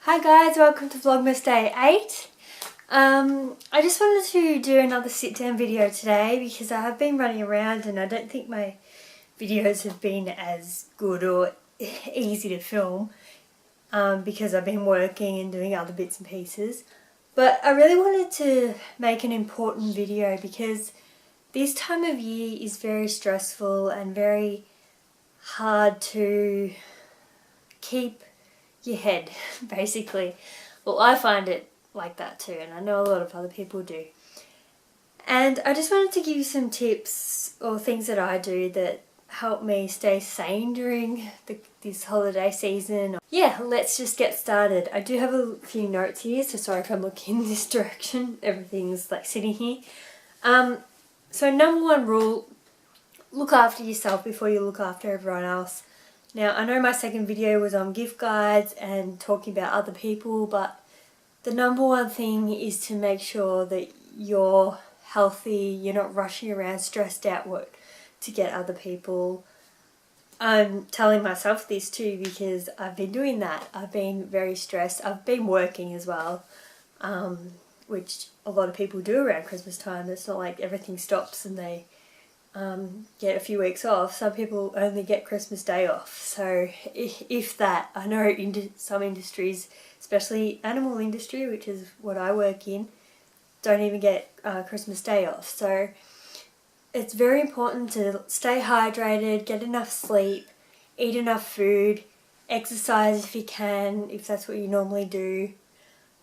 Hi guys, welcome to Vlogmas Day 8. I just wanted to do another sit down video today because I have been running around and I don't think my videos have been as good or easy to film because I've been working and doing other bits and pieces. But I really wanted to make an important video because this time of year is very stressful and very hard to keep your head, basically. Well, I find it like that too, and I know a lot of other people do. And I just wanted to give you some tips or things that I do that help me stay sane during this holiday season. Yeah, let's just get started. I do have a few notes here, so sorry if I'm looking in this direction. Everything's like sitting here. So number one rule, look after yourself before you look after everyone else. Now, I know my second video was on gift guides and talking about other people, but the number one thing is to make sure that you're healthy, you're not rushing around stressed out to get other people. I'm telling myself this too because I've been doing that. I've been very stressed. I've been working as well, which a lot of people do around Christmas time. It's not like everything stops and they get a few weeks off. Some people only get Christmas Day off, so if that. I know some industries, especially animal industry, which is what I work in, don't even get Christmas Day off. So it's very important to stay hydrated, get enough sleep, eat enough food, exercise if you can, if that's what you normally do.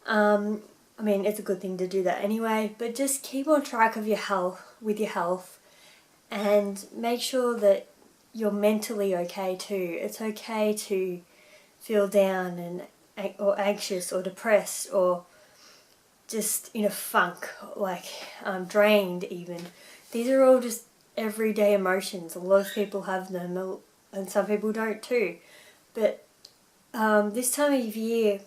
I mean, it's a good thing to do that anyway, but just keep on track of your health, and make sure that you're mentally okay too. It's okay to feel down or anxious or depressed or just in a funk, like drained even. These are all just everyday emotions. A lot of people have them and some people don't too. But this time of year,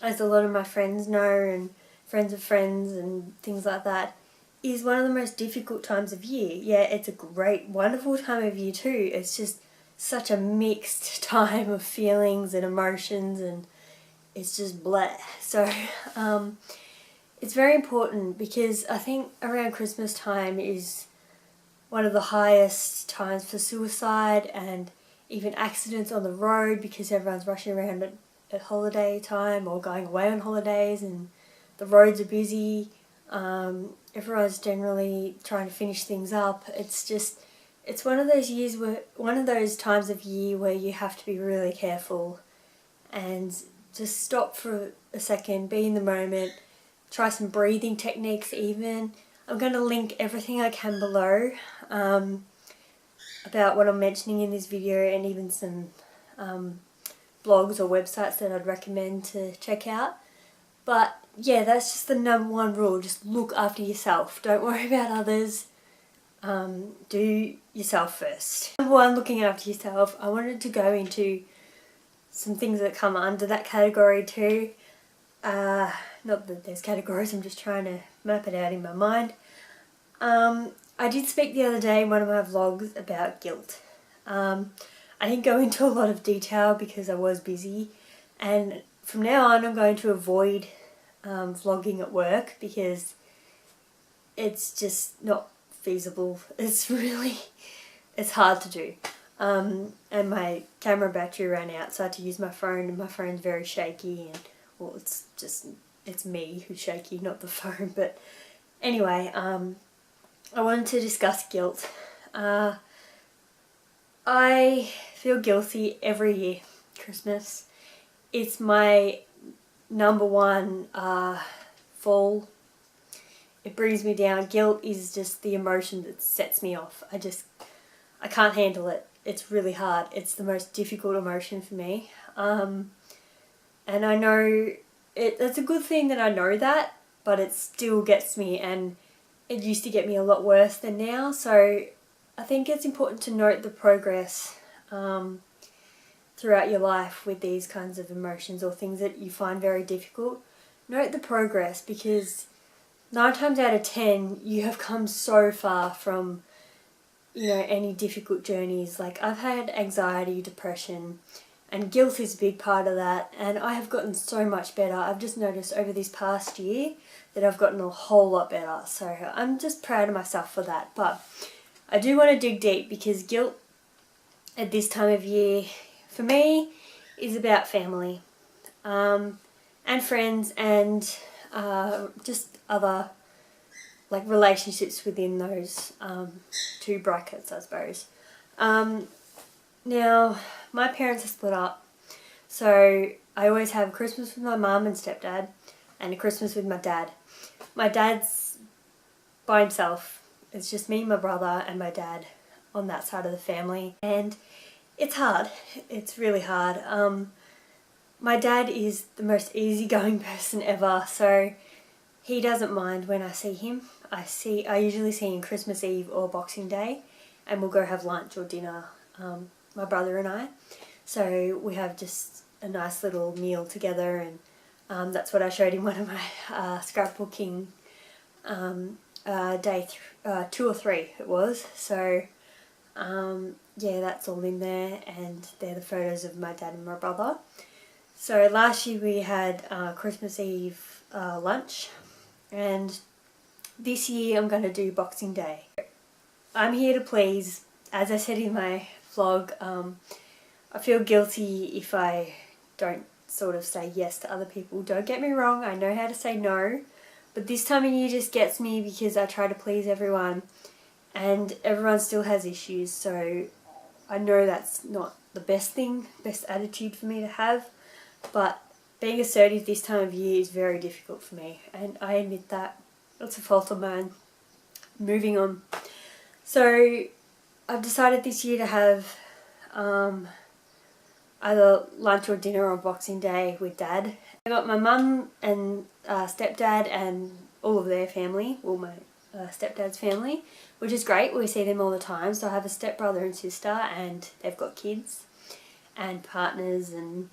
as a lot of my friends know and friends of friends and things like that, is one of the most difficult times of year. Yeah, it's a great, wonderful time of year too. It's just such a mixed time of feelings and emotions and it's just blah. So it's very important because I think around Christmas time is one of the highest times for suicide and even accidents on the road because everyone's rushing around at holiday time or going away on holidays and the roads are busy. Everyone's generally trying to finish things up. It's one of those times of year where you have to be really careful and just stop for a second, be in the moment, try some breathing techniques even. I'm going to link everything I can below about what I'm mentioning in this video and even some blogs or websites that I'd recommend to check out. But yeah, that's just the number one rule. Just look after yourself. Don't worry about others. Do yourself first. Number one, looking after yourself. I wanted to go into some things that come under that category too. Not that there's categories, I'm just trying to map it out in my mind. I did speak the other day in one of my vlogs about guilt. I didn't go into a lot of detail because I was busy, and from now on I'm going to avoid vlogging at work because it's just not feasible. It's hard to do. And my camera battery ran out, so I had to use my phone, and my phone's very shaky, and well, it's me who's shaky, not the phone. But anyway, I wanted to discuss guilt. I feel guilty every year, Christmas. It's my number one fall. It brings me down. Guilt is just the emotion that sets me off. I can't handle it. It's really hard. It's the most difficult emotion for me. And I know it's a good thing that I know that, but it still gets me, and it used to get me a lot worse than now. So I think it's important to note the progress throughout your life with these kinds of emotions or things that you find very difficult. Note the progress because 9 times out of 10 you have come so far from, you know, any difficult journeys. Like I've had anxiety, depression, and guilt is a big part of that, and I have gotten so much better. I've just noticed over this past year that I've gotten a whole lot better, so I'm just proud of myself for that. But I do want to dig deep, because guilt at this time of year for me is about family, and friends, and just other like relationships within those two brackets, I suppose. Now, my parents are split up, so I always have Christmas with my mum and stepdad, and a Christmas with my dad. My dad's by himself. It's just me, my brother, and my dad on that side of the family, and it's hard. It's really hard. My dad is the most easygoing person ever, so he doesn't mind when I see him. I usually see him Christmas Eve or Boxing Day, and we'll go have lunch or dinner, my brother and I. So we have just a nice little meal together, and that's what I showed him one of my scrapbooking day 2 or 3 it was. So yeah, that's all in there, and they're the photos of my dad and my brother. So last year we had Christmas Eve lunch, and this year I'm going to do Boxing Day. I'm here to please. As I said in my vlog, I feel guilty if I don't sort of say yes to other people. Don't get me wrong, I know how to say no, but this time of year just gets me because I try to please everyone, and everyone still has issues, so I know that's not the best attitude for me to have, but being assertive this time of year is very difficult for me, and I admit that. It's a fault of mine. Moving on. So I've decided this year to have either lunch or dinner on Boxing Day with Dad. I got my mum and stepdad and all of their family, all my stepdad's family, which is great. We see them all the time. So I have a stepbrother and sister, and they've got kids and partners and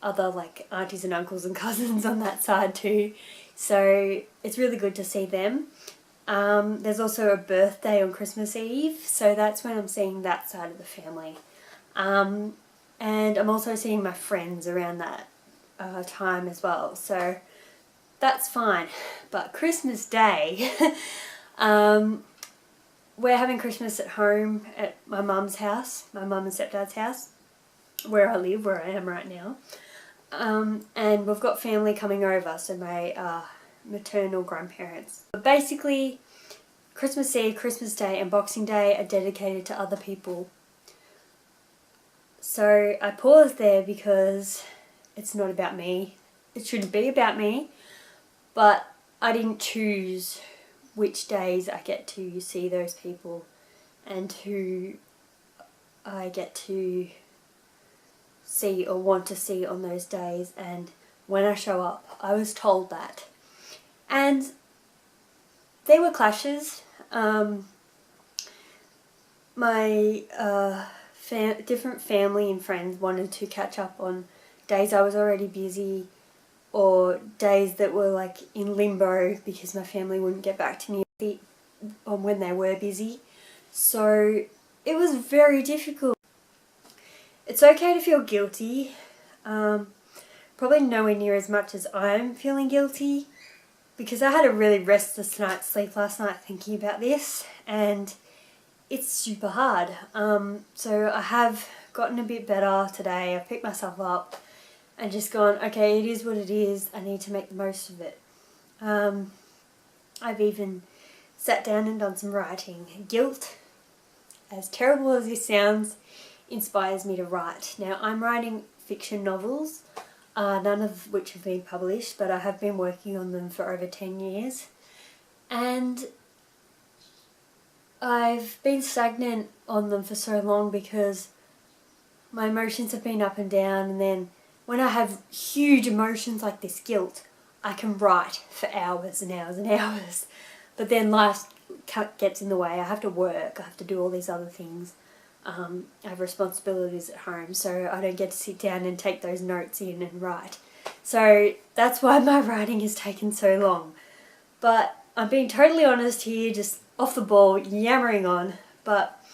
other like aunties and uncles and cousins on that side too. So it's really good to see them. There's also a birthday on Christmas Eve, so that's when I'm seeing that side of the family. And I'm also seeing my friends around that time as well, so that's fine. But Christmas Day, we're having Christmas at home at my mum's house, my mum and stepdad's house, where I live, where I am right now. And we've got family coming over, so my maternal grandparents. But basically, Christmas Eve, Christmas Day and Boxing Day are dedicated to other people. So I paused there because it's not about me. It shouldn't be about me, but I didn't choose which days I get to see those people and who I get to see or want to see on those days, and when I show up I was told that. And there were clashes. My different family and friends wanted to catch up on days I was already busy, or days that were like in limbo because my family wouldn't get back to me on when they were busy. So it was very difficult. It's okay to feel guilty, probably nowhere near as much as I'm feeling guilty, because I had a really restless night's sleep last night thinking about this, and it's super hard. So I have gotten a bit better today. I've picked myself up and just gone, okay, it is what it is. I need to make the most of it. I've even sat down and done some writing. Guilt, as terrible as this sounds, inspires me to write. Now, I'm writing fiction novels, none of which have been published, but I have been working on them for over 10 years. And I've been stagnant on them for so long because my emotions have been up and down, and then when I have huge emotions like this guilt, I can write for hours and hours and hours. But then life gets in the way. I have to work, I have to do all these other things. I have responsibilities at home, so I don't get to sit down and take those notes in and write. So that's why my writing has taken so long. But I'm being totally honest here, just off the ball, yammering on. But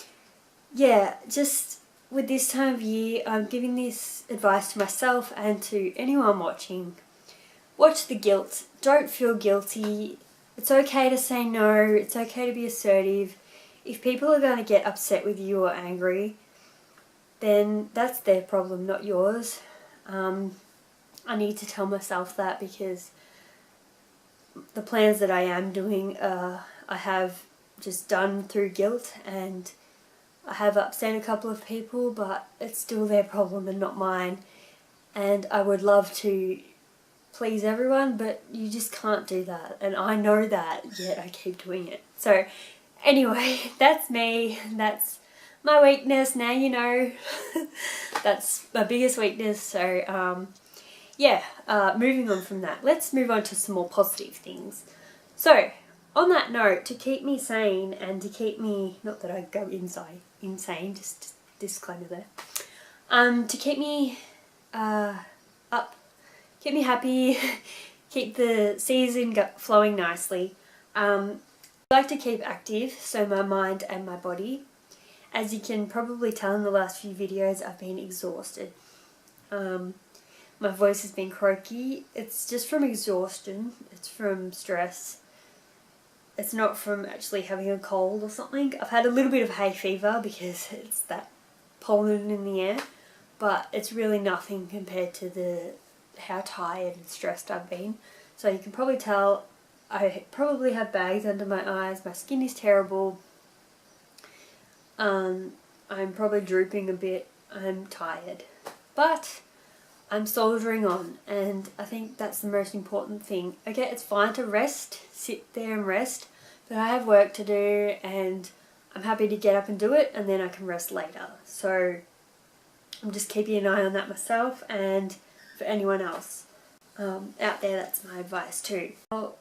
yeah, just with this time of year, I'm giving this advice to myself and to anyone watching. Watch the guilt. Don't feel guilty. It's okay to say no. It's okay to be assertive. If people are going to get upset with you or angry, then that's their problem, not yours. I need to tell myself that, because the plans that I am doing, I have just done through guilt, and I have upset a couple of people, but it's still their problem and not mine. And I would love to please everyone, but you just can't do that, and I know that, yet I keep doing it. So anyway, that's me. That's my weakness. Now you know. That's my biggest weakness. So yeah, moving on from that, let's move on to some more positive things. So on that note, to keep me sane and to keep me, not that I go insane, just disclaimer there, to keep me up, keep me happy, keep the season flowing nicely, I like to keep active, so my mind and my body. As you can probably tell in the last few videos, I've been exhausted. My voice has been croaky. It's just from exhaustion. It's from stress. It's not from actually having a cold or something. I've had a little bit of hay fever because it's that pollen in the air, but it's really nothing compared to how tired and stressed I've been. So you can probably tell I probably have bags under my eyes. My skin is terrible. I'm probably drooping a bit. I'm tired, but I'm soldiering on, and I think that's the most important thing. Okay, it's fine to rest, sit there and rest, but I have work to do, and I'm happy to get up and do it, and then I can rest later. So I'm just keeping an eye on that myself, and for anyone else out there, that's my advice too. Well,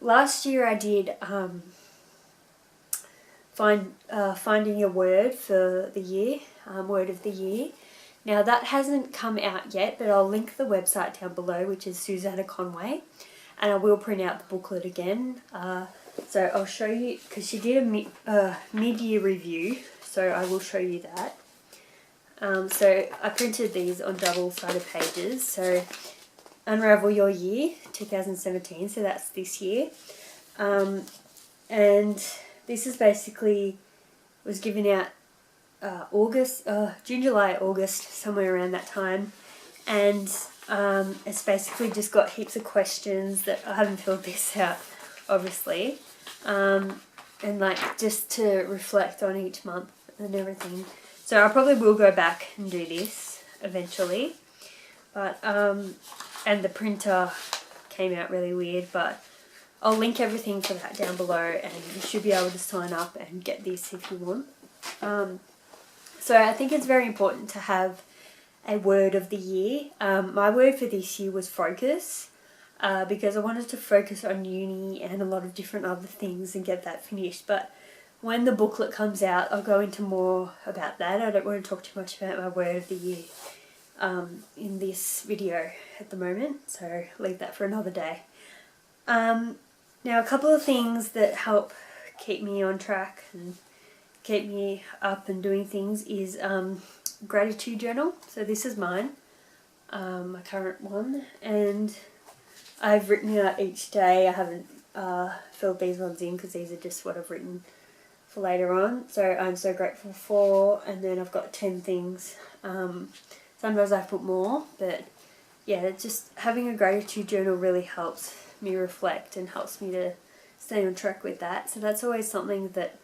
last year I did finding a word for the year, word of the year. Now that hasn't come out yet, but I'll link the website down below, which is Susanna Conway, and I will print out the booklet again. So I'll show you, because she did a mid-year review, so I will show you that. So I printed these on double-sided pages. So Unravel Your Year 2017, so that's this year. And this is basically, was given out June, July, August, somewhere around that time, and it's basically just got heaps of questions that I haven't filled this out, obviously, and like just to reflect on each month and everything. So I probably will go back and do this eventually, but and the printer came out really weird, but I'll link everything for that down below, and you should be able to sign up and get this if you want. So I think it's very important to have a word of the year. My word for this year was focus, because I wanted to focus on uni and a lot of different other things and get that finished. But when the booklet comes out, I'll go into more about that. I don't want to talk too much about my word of the year in this video at the moment, so leave that for another day. Now, a couple of things that help keep me on track and keep me up and doing things is gratitude journal. So this is mine, my current one, and I've written out each day. I haven't filled these ones in because these are just what I've written for later on. So I'm so grateful for, and then I've got 10 things. Sometimes I put more, but yeah, just having a gratitude journal really helps me reflect and helps me to stay on track with that. So that's always something that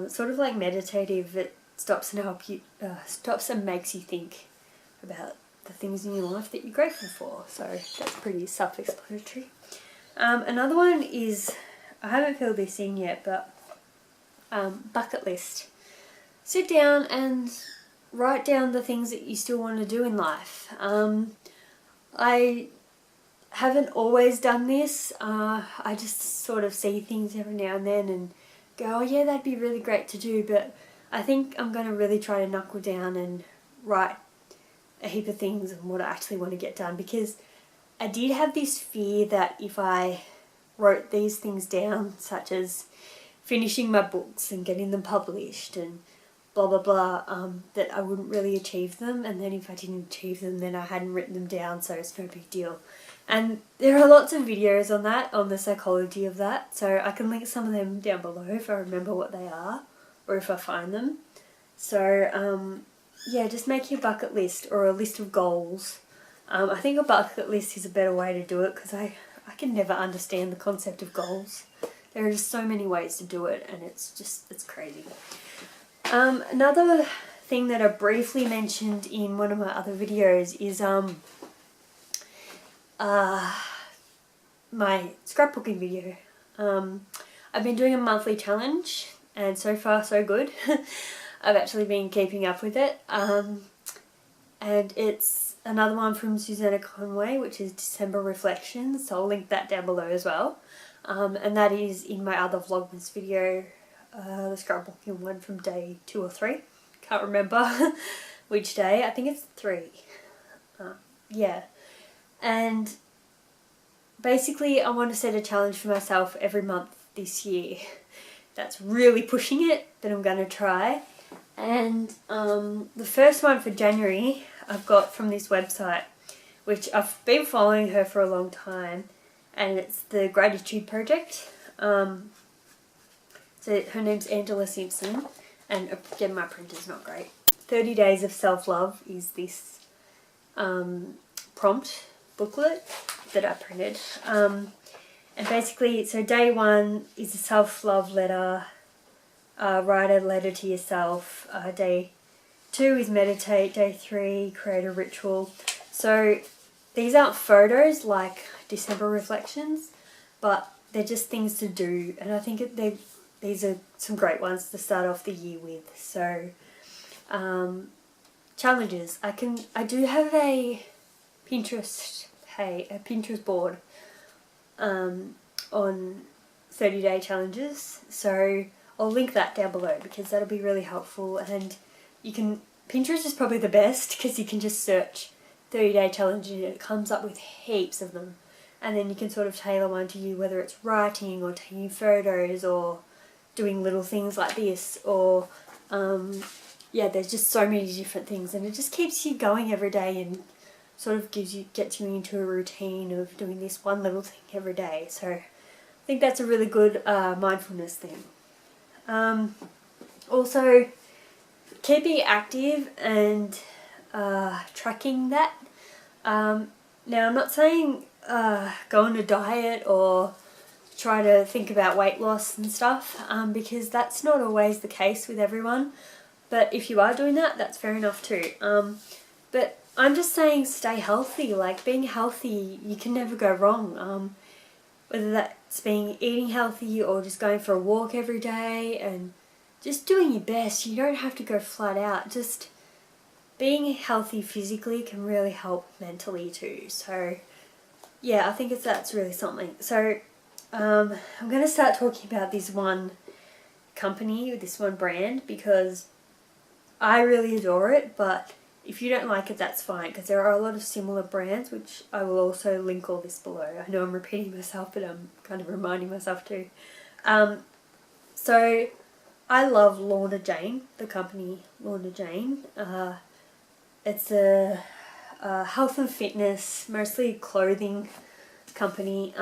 sort of like meditative. It stops and makes you think about the things in your life that you're grateful for. So that's pretty self-explanatory. Another one is, I haven't filled this in yet, but bucket list. Sit down and write down the things that you still want to do in life. I haven't always done this. I just sort of see things every now and then and go, oh yeah, that'd be really great to do, but I think I'm going to really try to knuckle down and write a heap of things and what I actually want to get done, because I did have this fear that if I wrote these things down, such as finishing my books and getting them published and blah blah blah, that I wouldn't really achieve them, and then if I didn't achieve them then I hadn't written them down, so it's no big deal. And there are lots of videos on that, on the psychology of that, so I can link some of them down below if I remember what they are or if I find them. So yeah, just make your bucket list or a list of goals. I think a bucket list is a better way to do it because I can never understand the concept of goals. There are just so many ways to do it and it's crazy. Another thing that I briefly mentioned in one of my other videos is my scrapbooking video. I've been doing a monthly challenge and so far so good. I've actually been keeping up with it. And it's another one from Susanna Conway, which is December Reflections, so I'll link that down below as well. And that is in my other Vlogmas video, the scrapbooking one from day 2 or 3. Can't remember which day, I think it's 3. Yeah. And basically I want to set a challenge for myself every month this year. That's really pushing it, but I'm going to try. And the first one for January I've got from this website, which I've been following her for a long time, and it's the Gratitude Project. So her name's Angela Simpson, and again my printer's not great. 30 Days of Self-Love is this prompt booklet that I printed. And basically, so day 1 is a self-love letter. Write a letter to yourself. Day 2 is meditate. Day 3, create a ritual. So these aren't photos like December Reflections, but they're just things to do, and I think these are some great ones to start off the year with. So challenges. I do have a Pinterest board on 30-day challenges, so I'll link that down below because that'll be really helpful. And Pinterest is probably the best because you can just search 30-day challenge and it comes up with heaps of them, and then you can sort of tailor one to you, whether it's writing or taking photos or doing little things like this, or yeah, there's just so many different things, and it just keeps you going every day and sort of gets you into a routine of doing this one little thing every day. So I think that's a really good mindfulness thing. Also, keeping active and tracking that. Now I'm not saying go on a diet or try to think about weight loss and stuff, because that's not always the case with everyone, but if you are doing that, that's fair enough too. But I'm just saying stay healthy. Like, being healthy, you can never go wrong, whether that's eating healthy or just going for a walk every day and just doing your best. You don't have to go flat out. Just being healthy physically can really help mentally too. So yeah, I think that's really something. So I'm going to start talking about this one company, this one brand, because I really adore it, but if you don't like it, that's fine, because there are a lot of similar brands, which I will also link all this below. I know I'm repeating myself, but I'm kind of reminding myself too. So I love Lorna Jane, the company Lorna Jane. It's a health and fitness, mostly clothing company.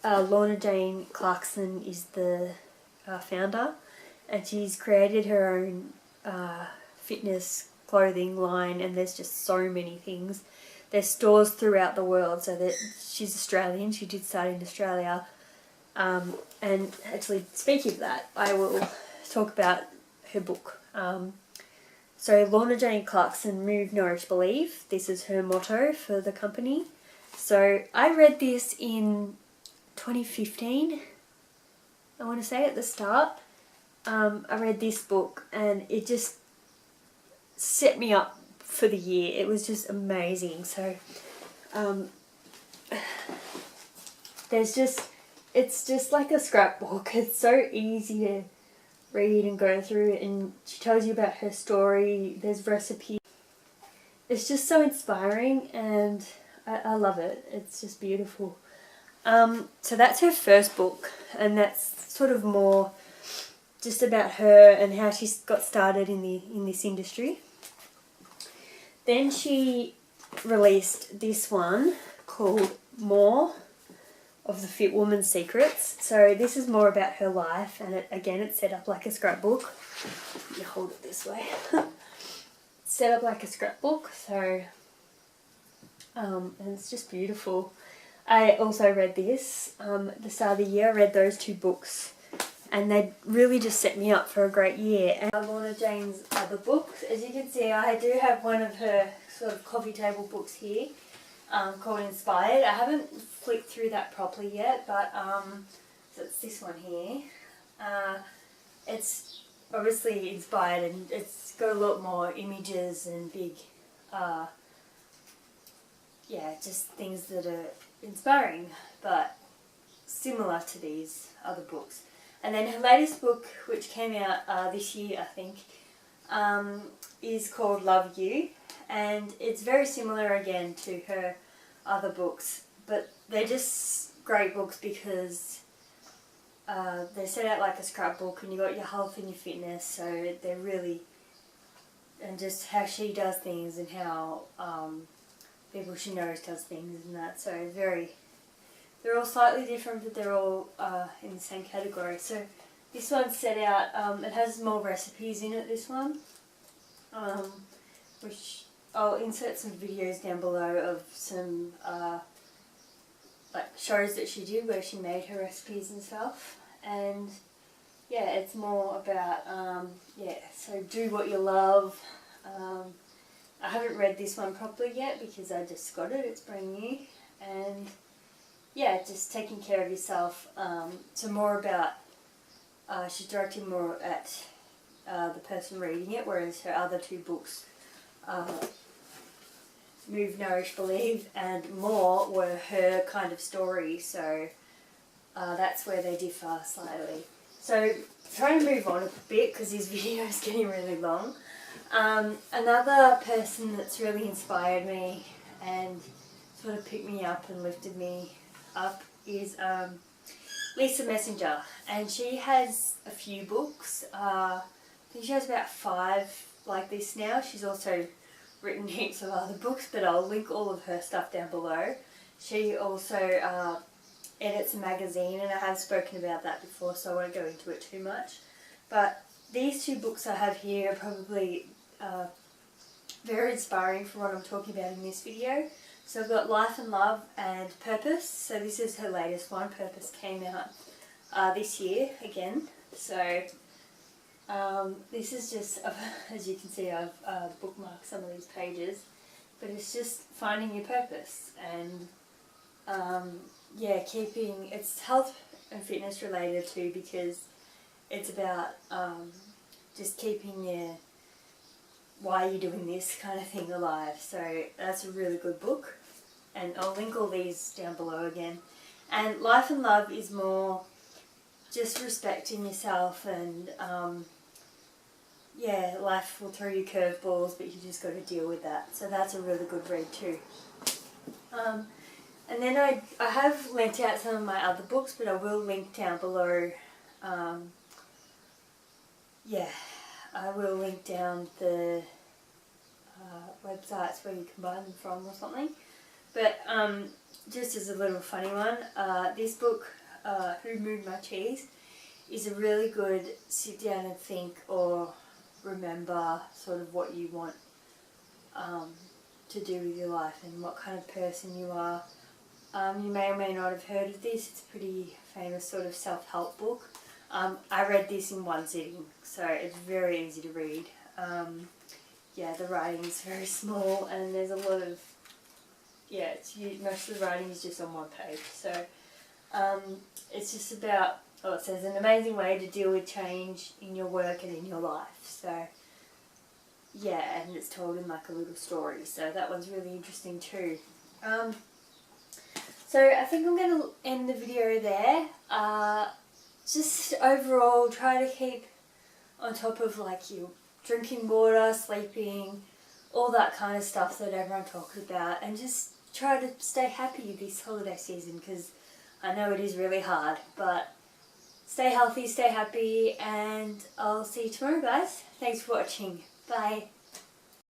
Lorna Jane Clarkson is the founder, and she's created her own fitness clothing line, and there's just so many things. There's stores throughout the world, so that she's Australian. She did start in Australia. And actually, speaking of that, I will talk about her book. So Lorna Jane Clarkson, Move, Nourish, Believe. This is her motto for the company. So I read this in 2015, I want to say, at the start. I read this book and it just set me up for the year. It was just amazing. So it's just like a scrapbook. It's so easy to read and go through, and she tells you about her story. There's recipes. It's just so inspiring, and I love it. It's just beautiful. So that's her first book, and that's sort of more just about her and how she got started in this industry. Then she released this one called More of the Fit Woman's Secrets. So this is more about her life, and it's set up like a scrapbook. You hold it this way. Set up like a scrapbook, so and it's just beautiful. I also read this at the start of the year. I read those 2 books, and they really just set me up for a great year. And Lorna Jane's other books, as you can see, I do have one of her sort of coffee table books here, called Inspired. I haven't flipped through that properly yet, but so it's this one here. It's obviously inspired, and it's got a lot more images and big, just things that are inspiring, but similar to these other books. And then her latest book, which came out this year, I think, is called Love You, and it's very similar again to her other books, but they're just great books because they're set out like a scrapbook, and you got your health and your fitness, so they're really, and just how she does things and how people she knows does things and that. So they're all slightly different, but they're all in the same category. So this one's set out, it has more recipes in it, this one, which I'll insert some videos down below of some like shows that she did where she made her recipes and stuff. And yeah, it's more about so do what you love. I haven't read this one properly yet because I just got it, it's brand new, and yeah, just taking care of yourself. So more about, she's directing more at the person reading it, whereas her other 2 books, Move, Nourish, Believe and More, were her kind of story, so that's where they differ slightly. So trying to move on a bit because this video is getting really long. Another person that's really inspired me and sort of picked me up and lifted me up is Lisa Messenger, and she has a few books. I think she has about 5 like this now. She's also written heaps of other books, but I'll link all of her stuff down below. She also edits a magazine, and I have spoken about that before, so I won't go into it too much. But these 2 books I have here are probably very inspiring for what I'm talking about in this video. So I've got Life and Love and Purpose. So this is her latest one. Purpose came out this year again. So this is just, as you can see, I've bookmarked some of these pages, but it's just finding your purpose and keeping, it's health and fitness related too, because it's about just keeping your why you're doing this kind of thing alive. So that's a really good book, and I'll link all these down below again. And Life and Love is more just respecting yourself, and life will throw you curveballs, but you just got to deal with that. So that's a really good read too. And then I have linked out some of my other books, but I will link down below. I will link down the websites where you can buy them from or something. But just as a little funny one, this book, Who Moved My Cheese, is a really good sit down and think or remember sort of what you want to do with your life and what kind of person you are. You may or may not have heard of this. It's a pretty famous sort of self-help book. I read this in one sitting, so it's very easy to read. The writing is very small, and there's a lot of, most of the writing is just on one page. So it's just about, it says an amazing way to deal with change in your work and in your life. So and it's told in like a little story. So that one's really interesting too. So I think I'm going to end the video there. Just overall, try to keep on top of like your drinking water, sleeping, all that kind of stuff that everyone talks about, and just try to stay happy this holiday season, because I know it is really hard, but Stay healthy, stay happy, and I'll see you tomorrow, guys. Thanks for watching. Bye.